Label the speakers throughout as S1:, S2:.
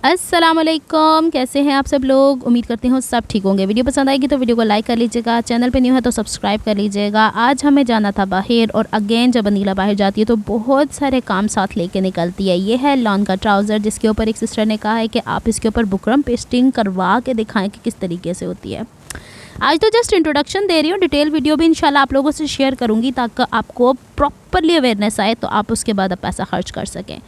S1: अस्सलामुअलैकुम, कैसे हैं आप सब लोग। उम्मीद करती हूँ सब ठीक होंगे। वीडियो पसंद आएगी तो वीडियो को लाइक कर लीजिएगा, चैनल पे न्यू है तो सब्सक्राइब कर लीजिएगा। आज हमें जाना था बाहर और अगेन जब अनीला बाहर जाती है तो बहुत सारे काम साथ लेके निकलती है। ये है लॉन का ट्राउज़र जिसके ऊपर एक सिस्टर ने कहा है कि आप इसके ऊपर बुकरम पेस्टिंग करवा के दिखाएँ कि किस तरीके से होती है। आज तो जस्ट इंट्रोडक्शन दे रही हूँ, डिटेल वीडियो भी इंशाल्लाह आप लोगों से शेयर करूँगी ताकि आपको प्रॉपरली अवेयरनेस आए तो आप उसके बाद पैसा खर्च कर सकें।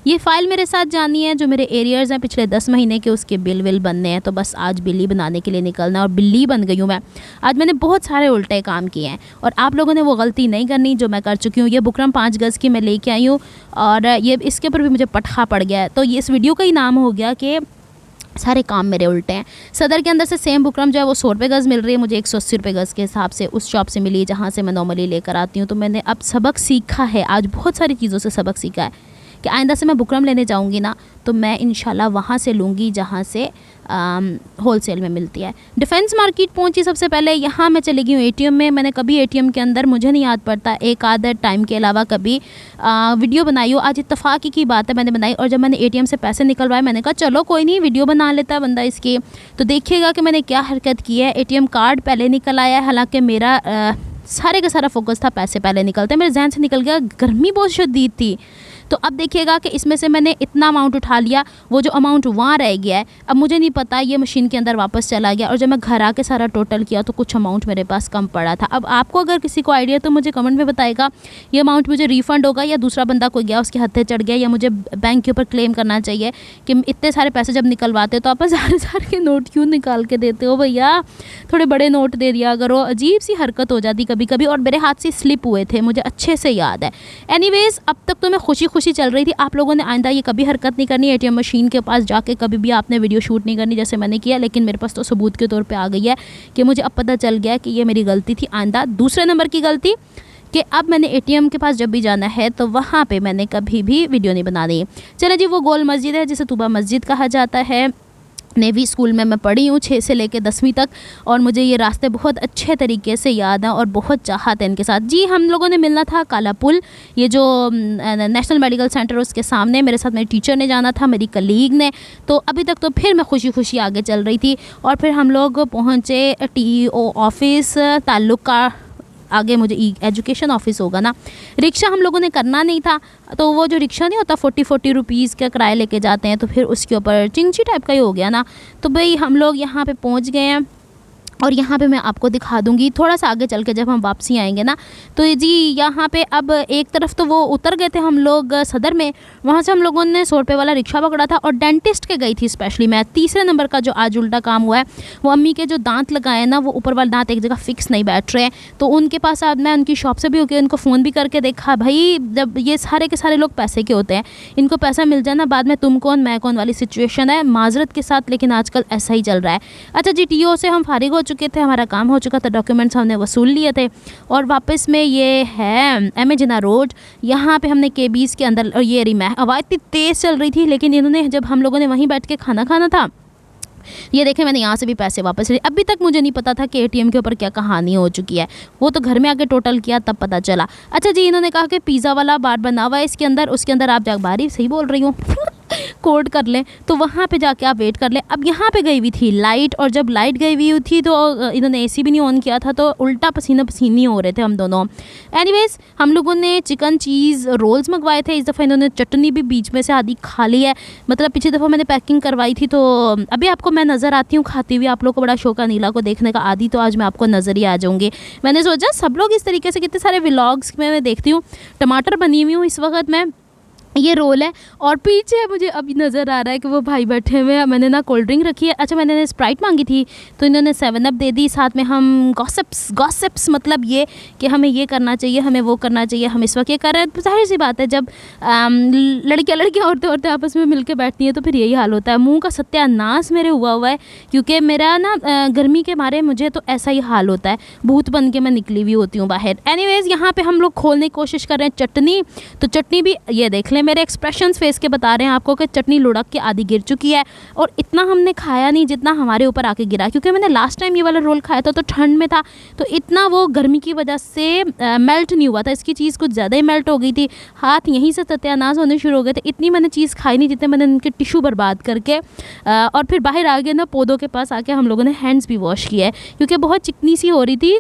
S1: ये फ़ाइल मेरे साथ जानी है जो मेरे एरियर्स हैं पिछले 10 महीने के, उसके बिल विल बनने हैं। तो बस आज बिल्ली बनाने के लिए निकलना और बिल्ली बन गई हूँ मैं। आज मैंने बहुत सारे उल्टे काम किए हैं और आप लोगों ने वो गलती नहीं करनी जो मैं कर चुकी हूँ। ये बुकरम 5 गज़ की मैं लेके आई हूँ और ये इसके ऊपर भी मुझे पटखा पड़ गया है। तो ये इस वीडियो का ही नाम हो गया कि सारे काम मेरे उल्टे हैं। सदर के अंदर से सेम बुकरम जो है वो 100 रुपये गज़ मिल रही है, मुझे 180 रुपये गज़ के हिसाब से उस शॉप से मिली जहाँ से मैं नॉर्मली लेकर आती हूँ। तो मैंने अब सबक सीखा है, आज बहुत सारी चीज़ों से सबक सीखा है कि आइंदा से मैं बुकरम लेने जाऊंगी ना तो मैं इंशाल्लाह वहाँ से लूँगी जहाँ से होलसेल में मिलती है। डिफेंस मार्केट पहुँची सबसे पहले, यहाँ मैं चली गई हूँ एटीएम में। मैंने कभी एटीएम के अंदर, मुझे नहीं याद पड़ता, एक आधा टाइम के अलावा कभी वीडियो बनाई हो। आज इत्तफाक़ी की बात है मैंने बनाई और जब मैंने एटीएम से पैसे निकलवाए मैंने कहा चलो कोई नहीं वीडियो बना लेता बंदा इसकी। तो देखिएगा कि मैंने क्या हरकत की है। एटीएम कार्ड पहले निकल आया है, हालाँकि मेरा सारे का सारा फोकस था पैसे पहले निकलते, मेरे जहन से निकल गया। गर्मी बहुत शदीद थी तो अब देखिएगा कि इसमें से मैंने इतना अमाउंट उठा लिया, वो जो अमाउंट वहाँ रह गया है अब मुझे नहीं पता, ये मशीन के अंदर वापस चला गया। और जब मैं घर आके सारा टोटल किया तो कुछ अमाउंट मेरे पास कम पड़ा था। अब आपको अगर किसी को आइडिया तो मुझे कमेंट में बताएगा ये अमाउंट मुझे रिफ़ंड होगा या दूसरा बंदा कोई गया उसके हत्थे चढ़ गया, या मुझे बैंक के ऊपर क्लेम करना चाहिए कि इतने सारे पैसे जब निकलवाते हो तो आप हज़ार के नोट क्यों निकाल के देते हो भैया, थोड़े बड़े नोट दे दिया करो। अजीब सी हरकत हो जाती कभी कभी और मेरे हाथ से स्लिप हुए थे, मुझे अच्छे से याद है। एनीवेज़ अब तक तो मैं खुशी खुशी चल रही थी। आप लोगों ने आइंदा ये कभी हरकत नहीं करनी, एटीएम मशीन के पास जाके कभी भी आपने वीडियो शूट नहीं करनी जैसे मैंने किया। लेकिन मेरे पास तो सबूत के तौर पे आ गई है कि मुझे अब पता चल गया कि ये मेरी गलती थी। आइंदा दूसरे नंबर की गलती कि अब मैंने एटीएम के पास जब भी जाना है तो वहाँ पे मैंने कभी भी वीडियो नहीं बनानी। चले जी, वो गोल मस्जिद है जिसे तूबा मस्जिद कहा जाता है। नेवी स्कूल में मैं पढ़ी हूँ 6 से लेकर 10वीं तक और मुझे ये रास्ते बहुत अच्छे तरीके से याद हैं और बहुत चाहत है इनके साथ। जी, हम लोगों ने मिलना था काला पुल, ये जो नेशनल मेडिकल सेंटर उसके सामने। मेरे साथ मेरे टीचर ने जाना था, मेरी कलीग ने। तो अभी तक तो फिर मैं खुशी खुशी आगे चल रही थी और फिर हम लोग पहुँचे टीईओ ऑफिस ताल्लुका, आगे मुझे एजुकेशन ऑफिस होगा ना। रिक्शा हम लोगों ने करना नहीं था तो वो जो रिक्शा नहीं होता 40 रुपीज़ का किराया लेके जाते हैं, तो फिर उसके ऊपर चिंची टाइप का ही हो गया ना। तो भाई हम लोग यहाँ पे पहुँच गए हैं और यहाँ पे मैं आपको दिखा दूँगी थोड़ा सा आगे चल के जब हम वापसी आएंगे ना। तो जी यहाँ पे अब एक तरफ तो वो उतर गए थे हम लोग सदर में, वहाँ से हम लोगों ने 100 रुपये वाला रिक्शा पकड़ा था और डेंटिस्ट के गई थी स्पेशली मैं। तीसरे नंबर का जो आज उल्टा काम हुआ है वो अम्मी के जो दांत लगाए ना, वो ऊपर वाले दांत एक जगह फिक्स नहीं बैठ रहे हैं। तो उनके पास आज मैं उनकी शॉप से भी होकर उनको फ़ोन भी करके देखा। भाई जब ये सारे के सारे लोग पैसे के होते हैं, इनको पैसा मिल जाए ना बाद में तुम कौन मैं कौन वाली सिचुएशन है, माजरत के साथ, लेकिन आजकल ऐसा ही चल रहा है। अच्छा जी, टीओ से हम फारिग हो चुके थे, हमारा काम हो चुका था, डॉक्यूमेंट्स हमने वसूल लिए थे और वापस में ये है एम जिना रोड, यहाँ पे हमने केबीज़ के अंदर। और ये रही मैं, आवाज़ इतनी तेज़ चल रही थी लेकिन इन्होंने जब हम लोगों ने वहीं बैठ के खाना खाना था, ये देखें मैंने यहाँ से भी पैसे वापस लिए। अभी तक मुझे नहीं पता था कि एटीएम के ऊपर क्या कहानी हो चुकी है, वो तो घर में आके टोटल किया तब पता चला। अच्छा जी, इन्होंने कहा कि पिज़्ज़ा वाला बार बना हुआ है इसके अंदर, उसके अंदर आप जा, बारी सही बोल रही हूँ कोड कर लें तो वहाँ पे जाके आप वेट कर लें। अब यहाँ पे गई हुई थी लाइट और जब लाइट गई हुई थी तो इन्होंने एसी भी नहीं ऑन किया था तो उल्टा पसीना पसीनी हो रहे थे हम दोनों। एनीवेज़ हम लोगों ने चिकन चीज़ रोल्स मंगवाए थे, इस दफ़ा इन्होंने चटनी भी बीच में से आधी खा ली है। मतलब पिछली दफ़ा मैंने पैकिंग करवाई थी तो अभी आपको मैं नज़र आती हूँ खाती हुई। आप लोग को बड़ा शौक है नीला को देखने का, आदि तो आज मैं आपको नज़र ही आ जाऊँगी। मैंने सोचा सब लोग इस तरीके से कितने सारे व्लॉग्स में मैं देखती हूँ। टमाटर बनी हुई हूँ इस वक्त मैं, ये रोल है और पीछे मुझे अभी नज़र आ रहा है कि वो भाई बैठे हुए हैं। मैंने ना कोल्ड ड्रिंक रखी है, अच्छा मैंने स्प्राइट मांगी थी तो इन्होंने 7 अप दे दी। साथ में हम गॉसिप्स मतलब ये कि हमें ये करना चाहिए, हमें वो करना चाहिए, हम इस वक्त ये कर रहे हैं। जाहिर सी बात है जब लड़कियाँ औरतें आपस में मिल के बैठती हैं तो फिर यही हाल होता है। मुँह का सत्यानाश मेरे हुआ है क्योंकि मेरा ना गर्मी के मारे मुझे तो ऐसा ही हाल होता है, भूत बन के मैं निकली हुई होती हूँ बाहर। एनीवेज़ यहाँ पर हम लोग खोलने की कोशिश कर रहे हैं चटनी, तो चटनी भी ये देख लें मेरे एक्सप्रेशंस फेस के बता रहे हैं आपको कि चटनी लुढ़क के आधी गिर चुकी है, और इतना हमने खाया नहीं जितना हमारे ऊपर आके गिरा, क्योंकि मैंने लास्ट टाइम ये वाला रोल खाया था तो ठंड में था, तो इतना वो गर्मी की वजह से मेल्ट नहीं हुआ था। इसकी चीज़ कुछ ज़्यादा ही मेल्ट हो गई थी, हाथ यहीं से सत्यानाश होने शुरू हो गए थे। इतनी मैंने चीज़ खाई नहीं जितने मैंने उनके टिश्यू बर्बाद करके और फिर बाहर आ गए ना, पौधों के पास आके हम लोगों ने हैंड्स भी वॉश किया है, क्योंकि बहुत चिकनी सी हो रही थी,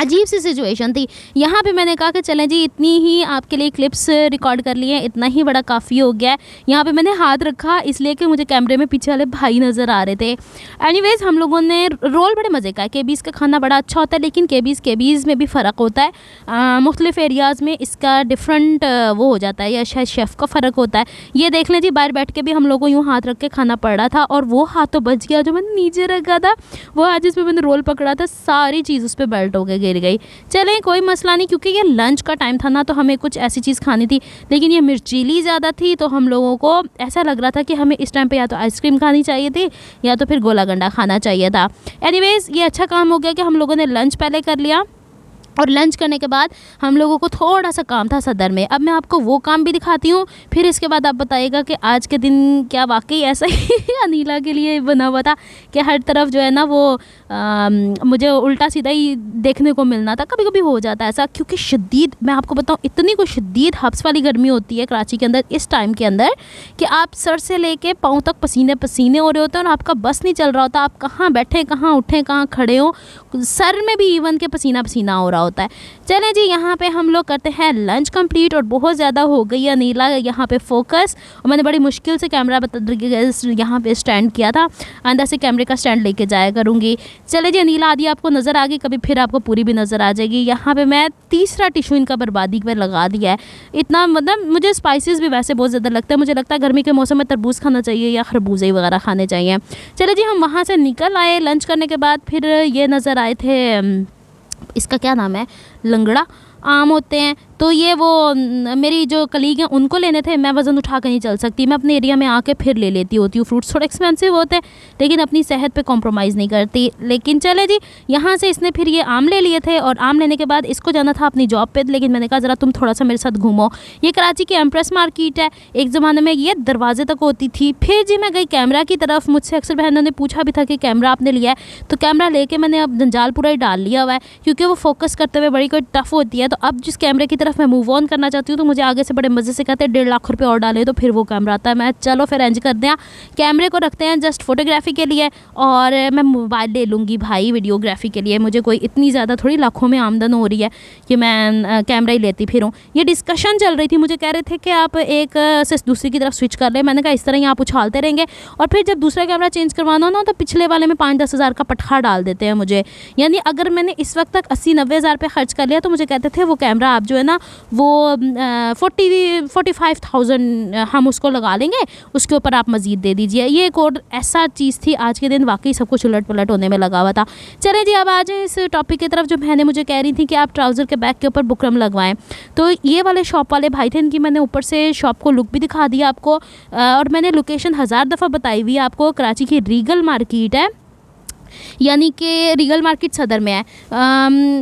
S1: अजीब सी सिचुएशन थी। यहाँ पे मैंने कहा कि चलें जी, इतनी ही आपके लिए क्लिप्स रिकॉर्ड कर लिए हैं, इतना ही बड़ा काफ़ी हो गया है। यहाँ पे मैंने हाथ रखा इसलिए कि मुझे कैमरे में पीछे वाले भाई नज़र आ रहे थे। एनीवेज़ हम लोगों ने रोल बड़े मज़े का है। केबीज़ का खाना बड़ा अच्छा होता है, लेकिन केबीज़ में भी फ़र्क होता है। मुख्तलिफ एरियाज़ में इसका डिफरेंट वो हो जाता है, या शायद शेफ़ का फ़र्क होता है। ये देख लें जी, बाहर बैठ के भी हम लोगों को यूँ हाथ रख के खाना पड़ रहा था, और वो हाथ तो बच गया जो मैंने नीचे रखा था। वो हाथ जिसमें मैंने रोल पकड़ा था, सारी चीज़ उस पर बेल्ट हो गई, गिर गई। चलें कोई मसला नहीं, क्योंकि ये लंच का टाइम था ना, तो हमें कुछ ऐसी चीज़ खानी थी, लेकिन ये मिर्चीली ज़्यादा थी, तो हम लोगों को ऐसा लग रहा था कि हमें इस टाइम पे या तो आइसक्रीम खानी चाहिए थी या तो फिर गोला गंडा खाना चाहिए था। एनीवेज़ ये अच्छा काम हो गया कि हम लोगों ने लंच पहले कर लिया, और लंच करने के बाद हम लोगों को थोड़ा सा काम था सदर में। अब मैं आपको वो काम भी दिखाती हूँ, फिर इसके बाद आप बताइएगा कि आज के दिन क्या वाकई ऐसा ही अनीला के लिए बना हुआ था कि हर तरफ जो है ना वो मुझे उल्टा सीधा ही देखने को मिलना था। कभी कभी हो जाता है ऐसा, क्योंकि शदीद, मैं आपको बताऊँ, इतनी कोई शदीद हब्स वाली गर्मी होती है कराची के अंदर इस टाइम के अंदर कि आप सर से लेके पाँव तक पसीने पसीने हो रहे होते हैं, और आपका बस नहीं चल रहा होता, आप कहाँ बैठे, कहाँ उठें, कहाँ खड़े हो, सर में भी इवन के पसीना पसीना हो रहा होता है। चलें जी, यहाँ पे हम लोग करते हैं लंच कंप्लीट, और बहुत ज़्यादा हो गई है नीला यहाँ पे फोकस, और मैंने बड़ी मुश्किल से कैमरा यहाँ पे स्टैंड किया था, अंदर से कैमरे का स्टैंड लेके जाया करूँगी। चले जी, नीला आदि आपको नज़र आ गई, कभी फिर आपको पूरी भी नज़र आ जाएगी। यहाँ पे मैं तीसरा टिश्यू इनका बर्बादी पे लगा दिया है। इतना मतलब मुझे स्पाइसेस भी वैसे बहुत ज़्यादा लगता है, मुझे लगता है गर्मी के मौसम में तरबूज खाना चाहिए या खरबूजे वगैरह खाने चाहिए। चले जी, हम वहाँ से निकल आए लंच करने के बाद, फिर ये नज़र आए थे, इसका क्या नाम है, लंगड़ा आम होते हैं, तो ये वो मेरी जो कलीग हैं उनको लेने थे। मैं वज़न उठा कर नहीं चल सकती, मैं अपने एरिया में आके फिर ले लेती होती हूँ। फ्रूट्स थोड़े एक्सपेंसिव होते हैं, लेकिन अपनी सेहत पे कॉम्प्रोमाइज़ नहीं करती। लेकिन चले जी, यहाँ से इसने फिर ये आम ले लिए थे, और आम लेने के बाद इसको जाना था अपनी जॉब पे, लेकिन मैंने कहा ज़रा तुम थोड़ा सा मेरे साथ घूमो। ये कराची की एम्प्रेस मार्केट है, एक ज़माने में ये दरवाजे तक होती थी। फिर जी मैं गई कैमरा की तरफ, मुझसे अक्सर बहनों ने पूछा भी था कि कैमरा आपने लिया है, तो कैमरा लेके मैंने अब जंजाल पूरा ही डाल लिया हुआ है, क्योंकि वो फोकस करते हुए बड़ी कोई टफ होती है। तो अब जिस कैमरे की तरफ मैं मूव ऑन करना चाहती हूँ, तो मुझे आगे से बड़े मज़े से कहते हैं 1.5 लाख रुपए और डाले तो फिर वो कैमरा आता है। मैं चलो फिर एंज करते हैं, कैमरे को रखते हैं जस्ट फोटोग्राफी के लिए, और मैं मोबाइल ले लूँगी भाई वीडियोग्राफी के लिए। मुझे कोई इतनी ज़्यादा थोड़ी लाखों में आमदन हो रही है कि मैं कैमरा ही लेती फिरूँ। ये डिस्कशन चल रही थी, मुझे कह रहे थे कि आप एक से दूसरी की तरफ स्विच कर लें। मैंने कहा इस तरह ही आप उछालते रहेंगे, और फिर जब दूसरा कैमरा चेंज करवाना हो ना, तो पिछले वाले में 5-10 हज़ार का पटखा डाल देते हैं मुझे। यानी अगर मैंने इस वक्त तक 80-90 हज़ार रुपये खर्च कर लिया, तो मुझे कहते थे वो कैमरा आप जो है ना वो 45,000 हम उसको लगा लेंगे, उसके ऊपर आप मज़ीद दे दीजिए। ये एक और ऐसा चीज़ थी, आज के दिन वाकई सब कुछ उलट पलट होने में लगा हुआ था। चलें जी, अब आ जाए इस टॉपिक की तरफ। जो बहनें मुझे कह रही थी कि आप ट्राउज़र के बैक के ऊपर बुकरम लगवाएं, तो ये वाले शॉप वाले भाई थे, इनकी मैंने ऊपर से शॉप को लुक भी दिखा दिया आपको, और मैंने लोकेशन 1000 दफ़ा बताई हुई है आपको। कराची की रीगल मार्केट है, यानी कि रीगल मार्केट सदर में है।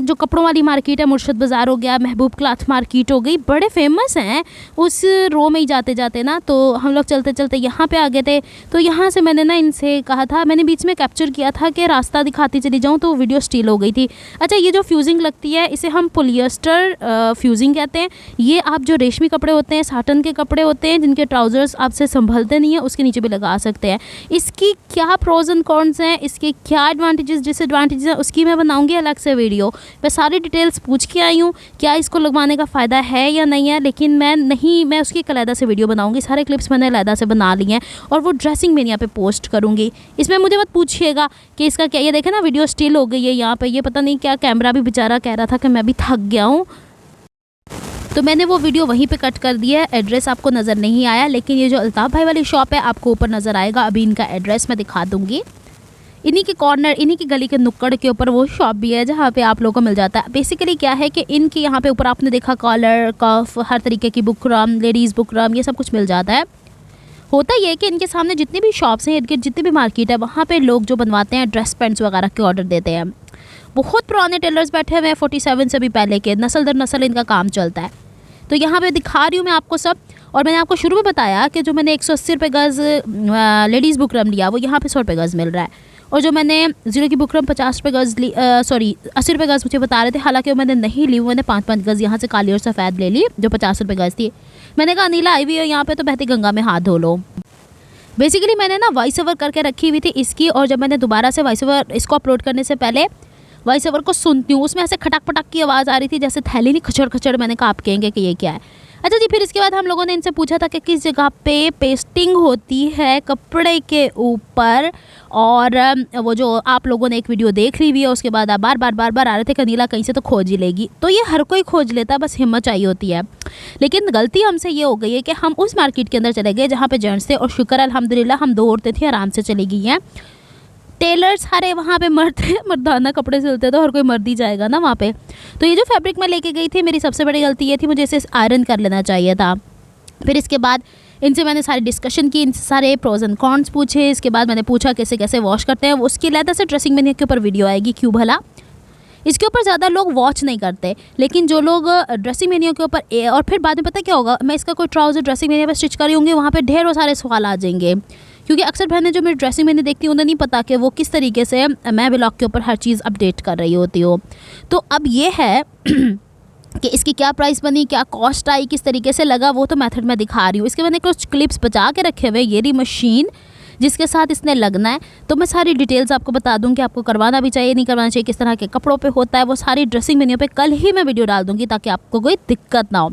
S1: जो कपड़ों वाली मार्केट है, मुर्शद बाज़ार हो गया, महबूब क्लॉथ मार्केट हो गई, बड़े फेमस हैं उस रो में ही जाते जाते ना। तो हम लोग चलते चलते यहाँ पे आ गए थे, तो यहाँ से मैंने ना इनसे कहा था, मैंने बीच में कैप्चर किया था कि रास्ता दिखाती चली जाऊँ, तो वीडियो स्टिल हो गई थी। अच्छा, ये जो फ्यूजिंग लगती है इसे हम पोलिएस्टर फ्यूजिंग कहते हैं। ये आप जो रेशमी कपड़े होते हैं, साटन के कपड़े होते हैं, जिनके ट्राउज़र्स आपसे संभलते नहीं है, उसके नीचे भी लगा सकते हैं। इसकी क्या प्रोज एंड कॉन्स हैं, इसके क्या एडवांटेजेस डिसएडवांटेजेस हैं, उसकी मैं बनाऊंगी अलग से वीडियो। मैं सारी डिटेल्स पूछ के आई हूँ क्या इसको लगवाने का फ़ायदा है या नहीं है, लेकिन मैं उसकी एक अलहदा से वीडियो बनाऊंगी। सारे क्लिप्स मैंने अलहदा से बना लिए हैं, और वो ड्रेसिंग में यहाँ पे पोस्ट करूँगी। इसमें मुझे मत पूछिएगा कि इसका क्या, ये देखे ना वीडियो स्टिल हो गई है यहाँ पे। ये पता नहीं क्या, कैमरा भी बेचारा कह रहा था कि मैं भी थक गया हूँ, तो मैंने वो वीडियो वहीं पे कट कर दिया है। एड्रेस आपको नज़र नहीं आया, लेकिन ये जो अल्ताफ़ भाई वाली शॉप है आपको ऊपर नज़र आएगा। अभी इनका एड्रेस मैं दिखा दूँगी। इन्हीं के कॉर्नर, इन्हीं की गली के नुक्कड़ के ऊपर वो शॉप भी है जहाँ पे आप लोगों को मिल जाता है। बेसिकली क्या है कि इनकी यहाँ पे ऊपर आपने देखा कॉलर, कफ, हर तरीके की बुकरम, लेडीज़ बुकरम, ये सब कुछ मिल जाता है। होता ये है कि इनके सामने जितनी भी शॉप्स हैं, इनके जितनी भी मार्केट है, वहाँ पे लोग जो बनवाते हैं ड्रेस पैंट्स वगैरह के ऑर्डर देते हैं। बहुत पुराने टेलर्स बैठे हुए हैं, 47 से भी पहले के, नस्ल दर नस्ल इनका काम चलता है। तो यहाँ पे दिखा रही हूँ मैं आपको सब। और मैंने आपको शुरू में बताया कि जो मैंने 180 रुपये गज़ लेडीज़ बुकरम लिया वो यहाँ पे 100 रुपये गज़ मिल रहा है, और जो मैंने ज़ीरो की बुकरम 50 रुपये गज़ ली, सॉरी 80 रुपये गज़ मुझे बता रहे थे, हालांकि वो मैंने नहीं ली, मैंने 5-5 गज़ यहाँ से काली और सफ़ेद ले ली जो 50 रुपये गज़ थी। मैंने कहा अनिला आई हुई हो यहाँ पे तो बहती गंगा में हाथ धो लो। बेसिकली मैंने ना वॉइस ओवर करके रखी हुई थी इसकी, और जब मैंने दोबारा से वॉइस ओवर इसको अपलोड करने से पहले वॉइस ओवर को सुनती हूँ, उसमें ऐसे खटक पटक की आवाज़ आ रही थी जैसे थैली नहीं खचड़ खचड़। मैंने कहा आप कहेंगे कि ये क्या है। अच्छा जी, फिर इसके बाद हम लोगों ने इनसे पूछा था कि किस जगह पे पेस्टिंग होती है कपड़े के ऊपर, और वो जो आप लोगों ने एक वीडियो देख ली हुई है उसके बाद आप बार बार आ रहे थे कि अनिला कहीं से तो खोज ही लेगी। तो ये हर कोई खोज लेता है, बस हिम्मत चाहिए होती है। लेकिन गलती हमसे ये हो गई है कि हम उस मार्केट के अंदर चले गए जहाँ पे जेंट्स थे, और शुक्र अल्हम्दुलिल्लाह हम 2 औरतें थी आराम से चली गई हैं। टेलर सारे वहाँ पे मर्द थे, मर्दाना कपड़े सिलते तो हर कोई मर्द ही जाएगा ना वहाँ पे। तो ये जो फैब्रिक मैं लेके गई थी, मेरी सबसे बड़ी गलती ये थी, मुझे इसे आयरन कर लेना चाहिए था। फिर इसके बाद इनसे मैंने सारी डिस्कशन की, इनसे सारे प्रोज एंड कॉन्स पूछे। इसके बाद मैंने पूछा कैसे कैसे वॉश करते हैं। उसकी अलग से ड्रेसिंग मेन्यू के ऊपर वीडियो आएगी, क्यों भला, इसके ऊपर ज़्यादा लोग वॉच नहीं करते। लेकिन जो लोग ड्रेसिंग मेन्यू के ऊपर और फिर बाद में पता क्या होगा, मैं इसका कोई ट्राउज़र ड्रेसिंग मेन्यू पर स्टिच करी होंगी, वहाँ पे ढेरों सारे सवाल आ जाएंगे, क्योंकि अक्सर बहनें जो मेरी ड्रेसिंग मेन्यू देखती हैं उन्हें नहीं पता कि वो किस तरीके से मैं ब्लॉग के ऊपर हर चीज़ अपडेट कर रही होती हूँ। तो अब ये है कि इसकी क्या प्राइस बनी, क्या कॉस्ट आई, किस तरीके से लगा, वो तो मेथड मैं दिखा रही हूँ। इसके मैंने कुछ क्लिप्स बचा के रखे हुए, ये रही मशीन जिसके साथ इसने लगना है। तो मैं सारी डिटेल्स आपको बता दूँ कि आपको करवाना भी चाहिए, नहीं करवाना चाहिए, किस तरह के कपड़ों पे होता है, वो सारी ड्रेसिंग मेन्यू पे कल ही मैं वीडियो डाल दूँगी ताकि आपको कोई दिक्कत ना हो।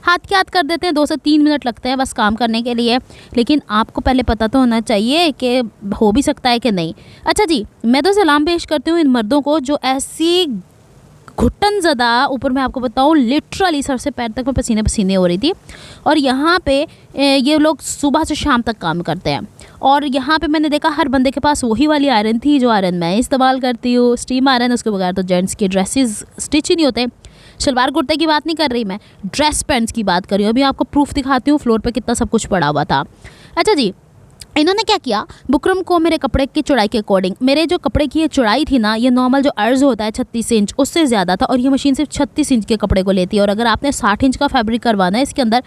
S1: हाथ के हाथ कर देते हैं, 2 से 3 मिनट लगते हैं बस काम करने के लिए, लेकिन आपको पहले पता तो होना चाहिए कि हो भी सकता है कि नहीं। अच्छा जी, मैं तो सलाम पेश करती हूँ इन मर्दों को जो ऐसी घुटन ज़दा, ऊपर मैं आपको बताऊँ लिटरली सर से पैर तक में पसीने पसीने हो रही थी, और यहाँ पे ये लोग सुबह से शाम तक काम करते हैं। और यहाँ पे मैंने देखा हर बंदे के पास वही वाली आयरन थी जो आयरन मैं इस्तेमाल करती हूँ, स्टीम आयरन। उसके बगैर तो जेंट्स के ड्रेसेस स्टिच ही नहीं होते। शलवार कुर्ते की बात नहीं कर रही मैं, ड्रेस पैंट्स की बात कर रही हूँ। अभी आपको प्रूफ दिखाती हूँ फ्लोर पे कितना सब कुछ पड़ा हुआ था। अच्छा जी, इन्होंने क्या किया, बुकरम को मेरे कपड़े की चौड़ाई के अकॉर्डिंग, मेरे जो कपड़े की ये चौड़ाई थी ना, ये नॉर्मल जो अर्ज होता है 36 इंच उससे ज़्यादा था, और ये मशीन सिर्फ 36 इंच के कपड़े को लेती है। और अगर आपने 60 इंच का फैब्रिक करवाना है इसके अंदर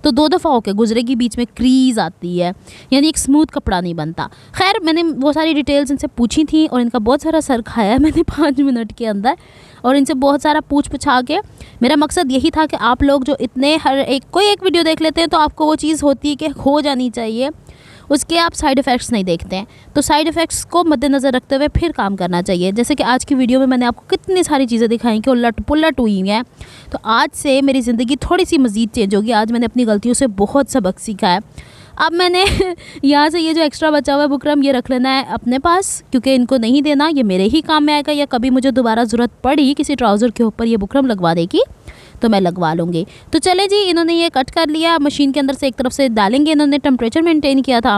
S1: तो 2 दफ़ा होके गुजरेगी, बीच में क्रीज आती है, यानी एक स्मूथ कपड़ा नहीं बनता। खैर मैंने वो सारी डिटेल्स इनसे पूछी थी और इनका बहुत सारा सर खाया मैंने 5 मिनट के अंदर, और इनसे बहुत सारा पूछ पुछा के मेरा मकसद यही था कि आप लोग जो इतने हर एक कोई एक वीडियो देख लेते हैं तो आपको वो चीज़ होती है कि हो जानी चाहिए, उसके आप साइड इफ़ेक्ट्स नहीं देखते हैं। तो साइड इफ़ेक्ट्स को मद्देनज़र रखते हुए फिर काम करना चाहिए। जैसे कि आज की वीडियो में मैंने आपको कितनी सारी चीज़ें दिखाई कि उलट पुलट हुई हैं। तो आज से मेरी ज़िंदगी थोड़ी सी मज़ीद चेंज होगी। आज मैंने अपनी गलतियों से बहुत सबक सीखा है। अब मैंने यहाँ से ये जो एक्स्ट्रा बचा हुआ है बुकरम ये रख लेना है अपने पास, क्योंकि इनको नहीं देना, ये मेरे ही काम में आएगा, या कभी मुझे दोबारा ज़रूरत पड़ी किसी ट्राउज़र के ऊपर ये बुकरम लगवाने की तो मैं लगवा लूँगी। तो चले जी, इन्होंने ये कट कर लिया, मशीन के अंदर से एक तरफ से डालेंगे। इन्होंने टेम्परेचर मेंटेन किया था,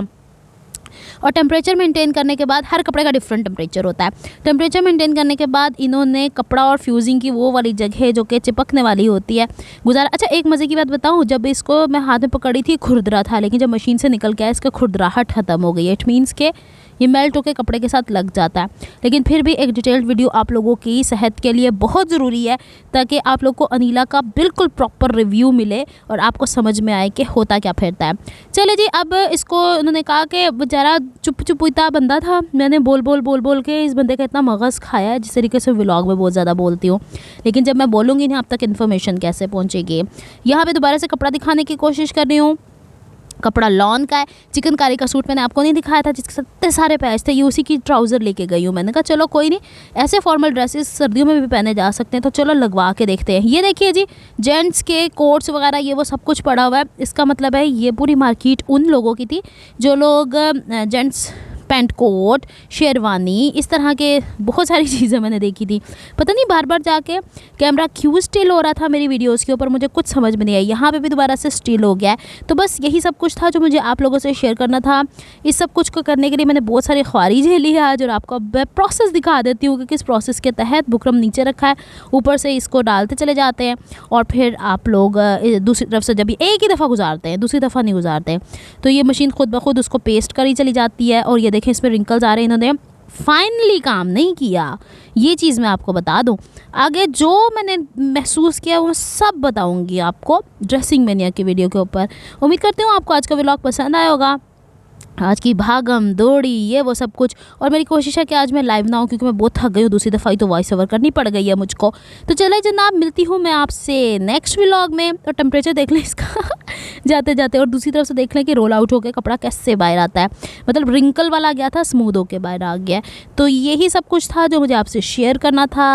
S1: और टेम्परेचर मेंटेन करने के बाद हर कपड़े का डिफरेंट टेम्परेचर होता है। टेम्परेचर मेंटेन करने के बाद इन्होंने कपड़ा और फ्यूजिंग की वो वाली जगह जो कि चिपकने वाली होती है गुजारा। अच्छा एक मज़े की बात बताऊँ, जब इसको मैं हाथ में पकड़ी थी खुरदरा था, लेकिन जब मशीन से निकल के आया इसका खुरदराहट ख़त्म हो गई है। इट मीन्स के ये मेल्ट होकर कपड़े के साथ लग जाता है। लेकिन फिर भी एक डिटेल्ड वीडियो आप लोगों की सेहत के लिए बहुत ज़रूरी है, ताकि आप लोग को अनिला का बिल्कुल प्रॉपर रिव्यू मिले और आपको समझ में आए कि होता क्या फिरता है। चले जी, अब इसको उन्होंने कहा कि बेचारा चुप चुपीता बंदा था, मैंने बोल बोल के इस बंदे का इतना मगज़ खाया है, जिस तरीके से व्लॉग में बहुत ज़्यादा बोलती हूँ। लेकिन जब मैं बोलूँगी ना, आप तक इन्फॉर्मेशन कैसे पहुँचेगी। यहाँ पर दोबारा से कपड़ा दिखाने की कोशिश कर रही हूँ। कपड़ा लॉन का है। चिकनकारी का सूट मैंने आपको नहीं दिखाया था जिसके साथ इतने सारे पैच थे, ये उसी की ट्राउज़र लेके गई हूँ। मैंने कहा चलो कोई नहीं, ऐसे फॉर्मल ड्रेसेस सर्दियों में भी पहने जा सकते हैं, तो चलो लगवा के देखते हैं। ये देखिए जी, जेंट्स के कोट्स वगैरह ये वो सब कुछ पड़ा हुआ है। इसका मतलब है ये पूरी मार्केट उन लोगों की थी जो लोग जेंट्स पैंट कोट, शेरवानी, इस तरह के बहुत सारी चीज़ें मैंने देखी थी। पता नहीं बार बार जाके कैमरा क्यों स्टिल हो रहा था मेरी वीडियोस के ऊपर, मुझे कुछ समझ में नहीं आई। यहाँ पे भी दोबारा से स्टिल हो गया है। तो बस यही सब कुछ था जो मुझे आप लोगों से शेयर करना था। इस सब कुछ को करने के लिए मैंने बहुत सारी ख्वारी झेली है आज, और आपको अब प्रोसेस दिखा देती हूँ कि किस प्रोसेस के तहत बुकरम नीचे रखा है, ऊपर से इसको डालते चले जाते हैं, और फिर आप लोग दूसरी तरफ से जब एक ही दफ़ा गुजारते हैं, दूसरी दफ़ा नहीं गुजारते, तो ये मशीन खुद ब खुद उसको पेस्ट करी चली जाती है। और ये देखें इसमें रिंकल्स आ रहे हैं, इन्होंने फाइनली काम नहीं किया, ये चीज़ मैं आपको बता दूं। आगे जो मैंने महसूस किया वो सब बताऊंगी आपको ड्रेसिंग मैनिया की वीडियो के ऊपर। उम्मीद करती हूँ आपको आज का व्लॉग पसंद आया होगा। आज की भागम दौड़ी ये वो सब कुछ, और मेरी कोशिश है कि आज मैं लाइव ना हूँ क्योंकि मैं बहुत थक गई हूँ, दूसरी दफ़ा ही तो वॉइस ओवर करनी पड़ गई है मुझको। तो चले जनाब, मिलती हूँ मैं आपसे नेक्स्ट व्लॉग में। और टेम्परेचर देख लें इसका जाते जाते, और दूसरी तरफ से देख लें कि रोल आउट होकर कपड़ा कैसे बाहर आता है, मतलब रिंकल वाला गया था, स्मूथ होकर बाहर आ गया। तो यही सब कुछ था जो मुझे आपसे शेयर करना था।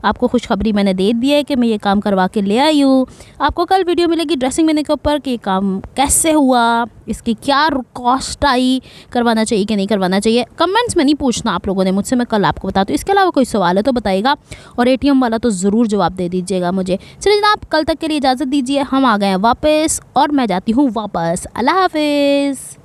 S1: आपको खुशखबरी मैंने दे दी है कि मैं ये काम करवा के ले आई हूँ। आपको कल वीडियो मिलेगी ड्रेसिंग मैनिया के ऊपर कि ये काम कैसे हुआ, इसकी क्या कॉस्ट आई, करवाना चाहिए कि नहीं करवाना चाहिए। कमेंट्स में नहीं पूछना आप लोगों ने मुझसे, मैं कल आपको बताती हूँ। इसके अलावा कोई सवाल है तो बताइएगा, और एटीएम वाला तो ज़रूर जवाब दे दीजिएगा मुझे। चलिए जनाब, कल तक के लिए इजाज़त दीजिए, हम आ गए हैं वापस और मैं जाती हूँ वापस। अल्लाह हाफिज़।